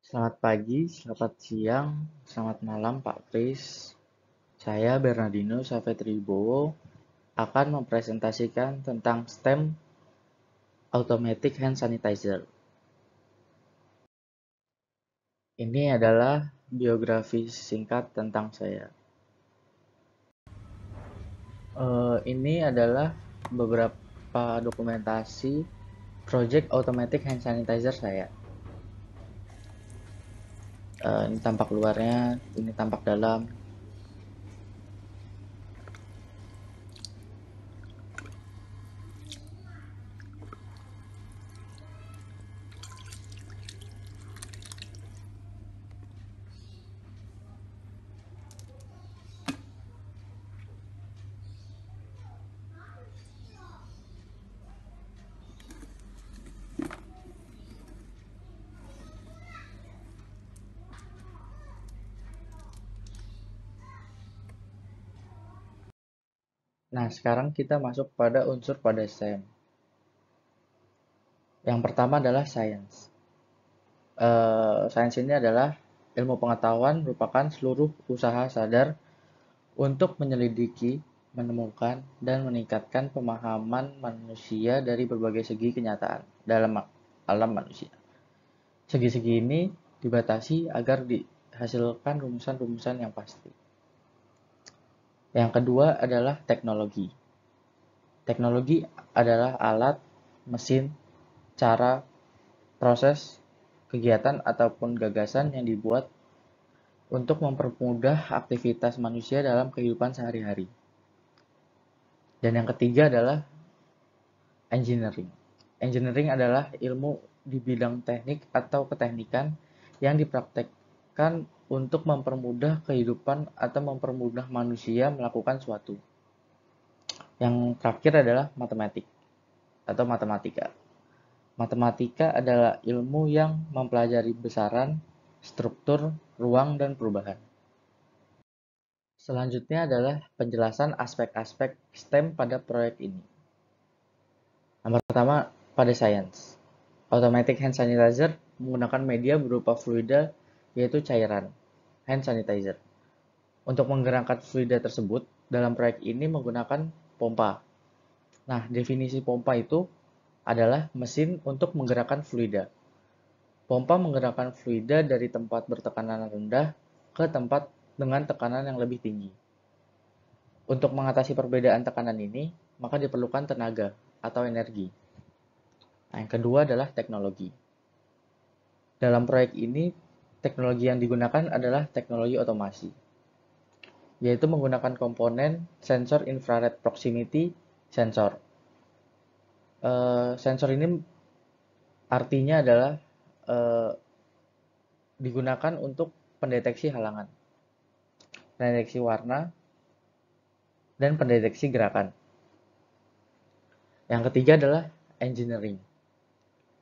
Selamat pagi, selamat siang, selamat malam Pak Kris. Saya Bernardino Safetribowo akan mempresentasikan tentang STEM Automatic Hand Sanitizer. Ini adalah biografi singkat tentang saya. Ini adalah beberapa dokumentasi Project Automatic Hand Sanitizer saya. Ini tampak luarnya, ini tampak dalam. Nah, sekarang kita masuk pada unsur pada STEM. Yang pertama adalah science. Sains ini adalah ilmu pengetahuan merupakan seluruh usaha sadar untuk menyelidiki, menemukan, dan meningkatkan pemahaman manusia dari berbagai segi kenyataan dalam alam manusia. Segi-segi ini dibatasi agar dihasilkan rumusan-rumusan yang pasti. Yang kedua adalah teknologi. Teknologi adalah alat, mesin, cara, proses, kegiatan ataupun gagasan yang dibuat untuk mempermudah aktivitas manusia dalam kehidupan sehari-hari. Dan yang ketiga adalah engineering. Engineering adalah ilmu di bidang teknik atau keteknikan yang dipraktekkan untuk mempermudah kehidupan atau mempermudah manusia melakukan suatu. Yang terakhir adalah matematik atau matematika. Matematika adalah ilmu yang mempelajari besaran, struktur, ruang, dan perubahan. Selanjutnya adalah penjelasan aspek-aspek STEM pada proyek ini. Yang pertama, pada sains. Automatic hand sanitizer menggunakan media berupa fluida, yaitu cairan, hand sanitizer. Untuk menggerakkan fluida tersebut, dalam proyek ini menggunakan pompa. Nah, definisi pompa itu adalah mesin untuk menggerakkan fluida. Pompa menggerakkan fluida dari tempat bertekanan rendah ke tempat dengan tekanan yang lebih tinggi. Untuk mengatasi perbedaan tekanan ini, maka diperlukan tenaga atau energi. Nah, yang kedua adalah teknologi. Dalam proyek ini, teknologi yang digunakan adalah teknologi otomasi, yaitu menggunakan komponen sensor infrared proximity sensor. Sensor ini artinya adalah eh, digunakan untuk pendeteksi halangan, pendeteksi warna, dan pendeteksi gerakan. Yang ketiga adalah engineering.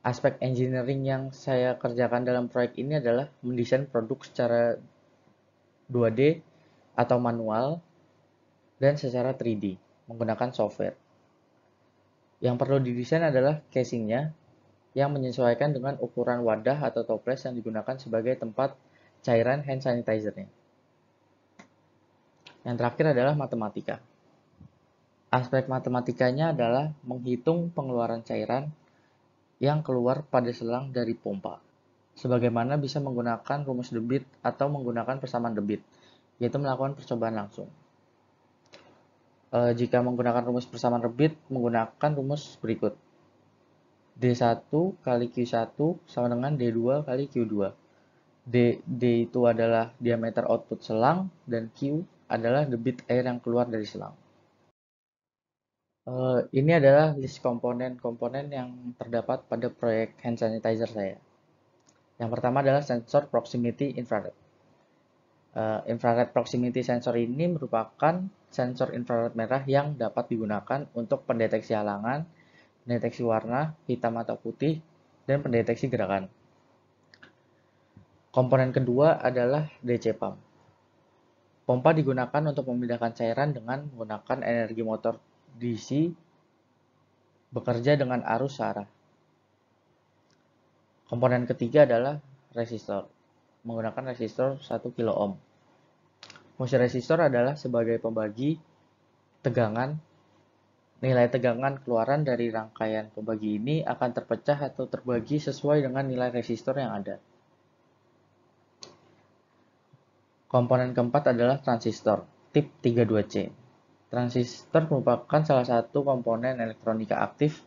Aspek engineering yang saya kerjakan dalam proyek ini adalah mendesain produk secara 2D atau manual dan secara 3D menggunakan software. Yang perlu didesain adalah casingnya yang menyesuaikan dengan ukuran wadah atau toples yang digunakan sebagai tempat cairan hand sanitizer-nya. Yang terakhir adalah matematika. Aspek matematikanya adalah menghitung pengeluaran cairan yang keluar pada selang dari pompa, sebagaimana bisa menggunakan rumus debit atau menggunakan persamaan debit, yaitu melakukan percobaan langsung. Jika menggunakan rumus persamaan debit, menggunakan rumus berikut. D1 kali Q1 sama dengan D2 kali Q2. D itu adalah diameter output selang, dan Q adalah debit air yang keluar dari selang. Ini adalah list komponen-komponen yang terdapat pada proyek hand sanitizer saya. Yang pertama adalah sensor proximity infrared. Infrared proximity sensor ini merupakan sensor infrared merah yang dapat digunakan untuk pendeteksi halangan, pendeteksi warna, hitam atau putih, dan pendeteksi gerakan. Komponen kedua adalah DC pump. Pompa digunakan untuk memindahkan cairan dengan menggunakan energi motor DC bekerja dengan arus searah. Komponen ketiga adalah resistor. menggunakan resistor 1 kilo ohm. Fungsi resistor adalah sebagai pembagi tegangan. Nilai tegangan keluaran dari rangkaian pembagi ini akan terpecah atau terbagi sesuai dengan nilai resistor yang ada. Komponen keempat adalah transistor, tip 32C. Transistor merupakan salah satu komponen elektronika aktif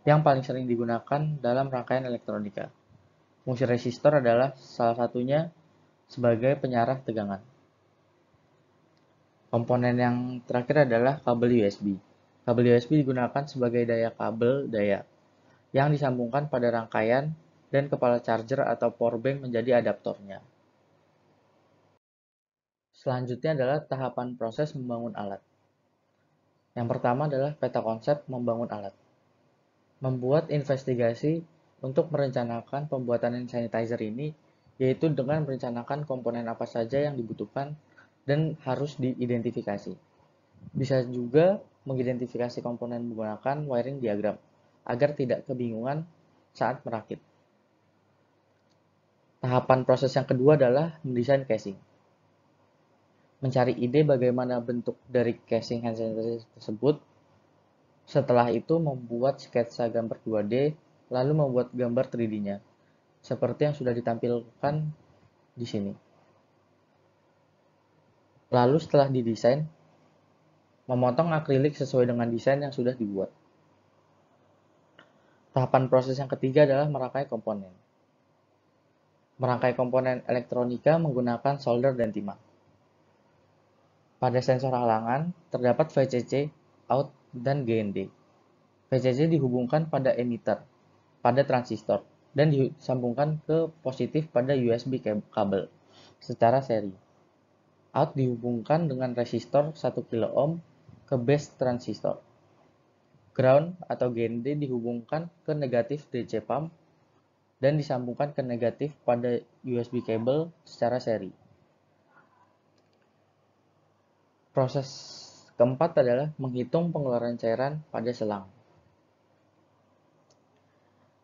yang paling sering digunakan dalam rangkaian elektronika. Fungsi resistor adalah salah satunya sebagai penyarah tegangan. Komponen yang terakhir adalah kabel USB. Kabel USB digunakan sebagai daya kabel daya yang disambungkan pada rangkaian dan kepala charger atau powerbank menjadi adaptornya. Selanjutnya adalah tahapan proses membangun alat. Yang pertama adalah peta konsep membangun alat. Membuat investigasi untuk merencanakan pembuatan hand sanitizer ini, yaitu dengan merencanakan komponen apa saja yang dibutuhkan dan harus diidentifikasi. Bisa juga mengidentifikasi komponen menggunakan wiring diagram, agar tidak kebingungan saat merakit. Tahapan proses yang kedua adalah mendesain casing. Mencari ide bagaimana bentuk dari casing hand sanitizer tersebut. Setelah itu membuat sketsa gambar 2D, lalu membuat gambar 3D-nya, seperti yang sudah ditampilkan di sini. Lalu setelah didesain, memotong akrilik sesuai dengan desain yang sudah dibuat. Tahapan proses yang ketiga adalah merangkai komponen. Merangkai komponen elektronika menggunakan solder dan timah. Pada sensor halangan, terdapat VCC, out, dan GND. VCC dihubungkan pada emitter, pada transistor, dan disambungkan ke positif pada USB kabel secara seri. Out dihubungkan dengan resistor 1 kilo ohm ke base transistor. Ground atau GND dihubungkan ke negatif DC pump dan disambungkan ke negatif pada USB kabel secara seri. Proses keempat adalah menghitung pengeluaran cairan pada selang.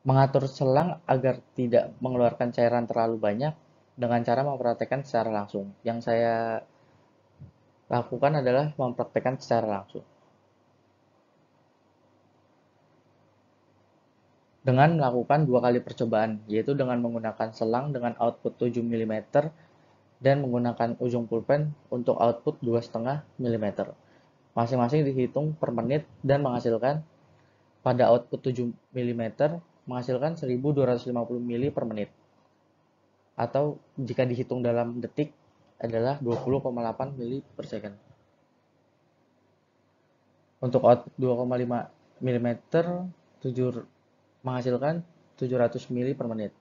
Mengatur selang agar tidak mengeluarkan cairan terlalu banyak dengan cara mempraktekkan secara langsung. Yang saya lakukan adalah mempraktekkan secara langsung. Dengan melakukan 2 kali percobaan, yaitu dengan menggunakan selang dengan output 7 mm dan menggunakan ujung pulpen untuk output 2,5 mm. Masing-masing dihitung per menit dan menghasilkan pada output 7 mm menghasilkan 1250 mili per menit. Atau jika dihitung dalam detik adalah 20,8 mili per second. Untuk output 2,5 mm menghasilkan 700 mili per menit.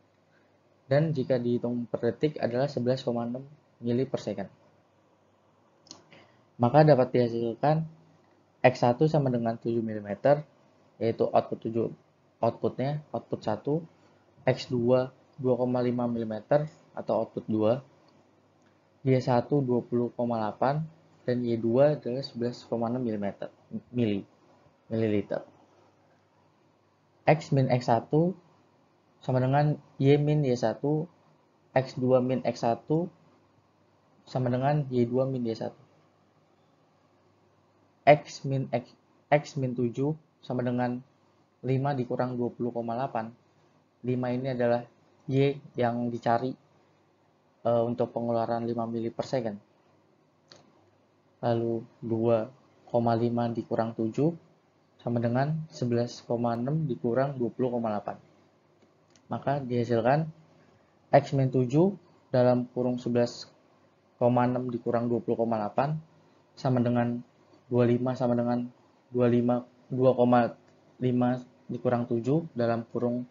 Dan jika dihitung per detik adalah 11,6 mili per second. Maka dapat dihasilkan X1 sama dengan 7 mm, yaitu output 7 outputnya, output 1, X2 2,5 mm atau output 2, Y1 20,8 dan Y2 adalah 11,6 mililiter. X min X1 sama dengan Y min Y1, X2 min X1 sama dengan Y2 min Y1. X min 7 sama dengan 5 dikurang 20,8. 5 ini adalah Y yang dicari untuk pengeluaran 5 mili per second. Lalu 2,5 dikurang 7 sama dengan 11,6 dikurang 20,8. Maka dihasilkan X min 7 dalam kurung 11,6 dikurang 20,8 sama dengan 25 sama dengan 2,5 dikurang 7 dalam kurung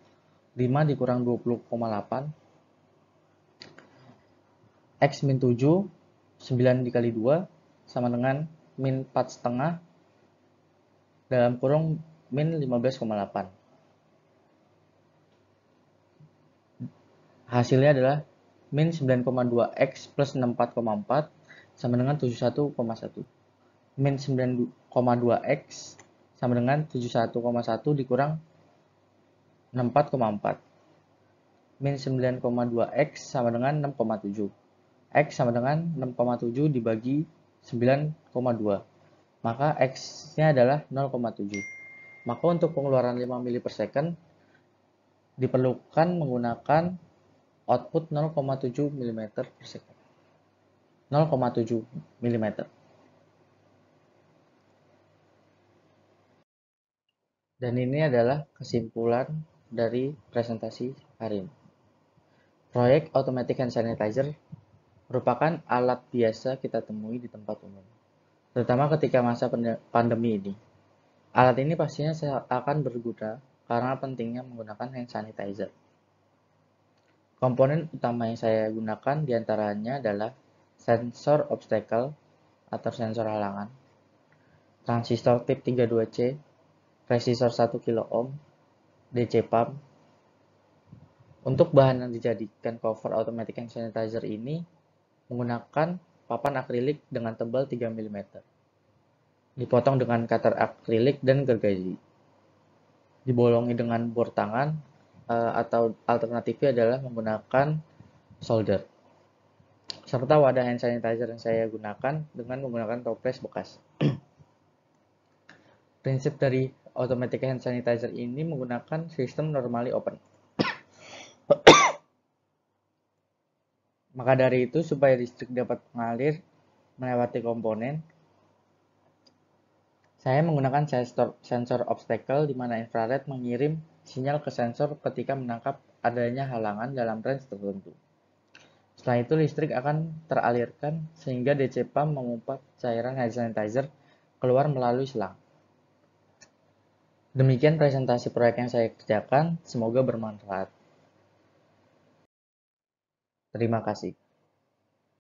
5 dikurang 20,8. X min 7 9 dikali 2 sama dengan min 4,5 dalam kurung min 15,8. Hasilnya adalah min 9,2X plus 64,4 sama dengan 71,1. Min 9,2X sama dengan 71,1 dikurang 64,4. min 9,2X sama dengan 6,7. X sama dengan 6,7 dibagi 9,2. Maka X-nya adalah 0,7. Maka untuk pengeluaran 5 mili per second diperlukan menggunakan output 0,7 mm per second. 0,7 mm. Dan ini adalah kesimpulan dari presentasi hari ini. Proyek Automatic Hand Sanitizer merupakan alat biasa kita temui di tempat umum, terutama ketika masa pandemi ini. Alat ini pastinya akan berguna karena pentingnya menggunakan hand sanitizer. Komponen utama yang saya gunakan diantaranya adalah sensor obstacle atau sensor halangan, transistor tip 32C, resistor 1 kilo ohm, DC pump. Untuk bahan yang dijadikan cover automatic hand sanitizer ini menggunakan papan akrilik dengan tebal 3 mm. Dipotong dengan cutter akrilik dan gergaji. Dibolongi dengan bor tangan atau alternatifnya adalah menggunakan solder. Serta wadah hand sanitizer yang saya gunakan dengan menggunakan toples bekas. Prinsip dari automatic hand sanitizer ini menggunakan sistem normally open. Maka dari itu, supaya listrik dapat mengalir melewati komponen, saya menggunakan sensor obstacle di mana infrared mengirim sinyal ke sensor ketika menangkap adanya halangan dalam range tertentu. Setelah itu listrik akan teralirkan sehingga DC pump memompa cairan hand sanitizer keluar melalui selang. Demikian presentasi proyek yang saya kerjakan, semoga bermanfaat. Terima kasih.